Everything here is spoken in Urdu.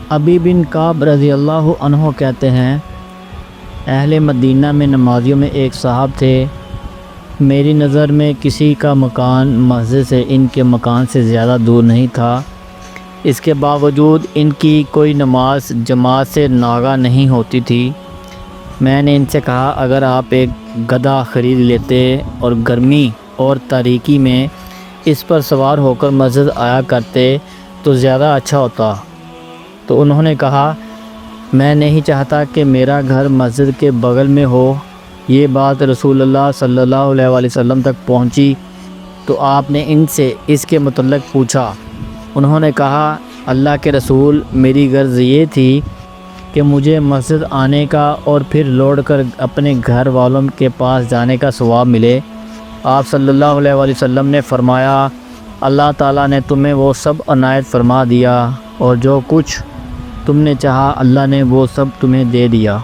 ابی بن کعب رضی اللہ عنہ کہتے ہیں اہل مدینہ میں نمازیوں میں ایک صاحب تھے۔ میری نظر میں کسی کا مکان مسجد سے ان کے مکان سے زیادہ دور نہیں تھا۔ اس کے باوجود ان کی کوئی نماز جماعت سے ناگہ نہیں ہوتی تھی۔ میں نے ان سے کہا اگر آپ ایک گدھا خرید لیتے اور گرمی اور تاریکی میں اس پر سوار ہو کر مسجد آیا کرتے تو زیادہ اچھا ہوتا۔ تو انہوں نے کہا میں نہیں چاہتا کہ میرا گھر مسجد کے بغل میں ہو۔ یہ بات رسول اللہ صلی اللہ علیہ وآلہ وسلم تک پہنچی تو آپ نے ان سے اس کے متعلق پوچھا۔ انہوں نے کہا اللہ کے رسول، میری غرض یہ تھی کہ مجھے مسجد آنے کا اور پھر لوٹ کر اپنے گھر والوں کے پاس جانے کا ثواب ملے۔ آپ صلی اللہ علیہ وآلہ وسلم نے فرمایا اللہ تعالیٰ نے تمہیں وہ سب عنایت فرما دیا اور جو کچھ تم نے چاہا اللہ نے وہ سب تمہیں دے دیا۔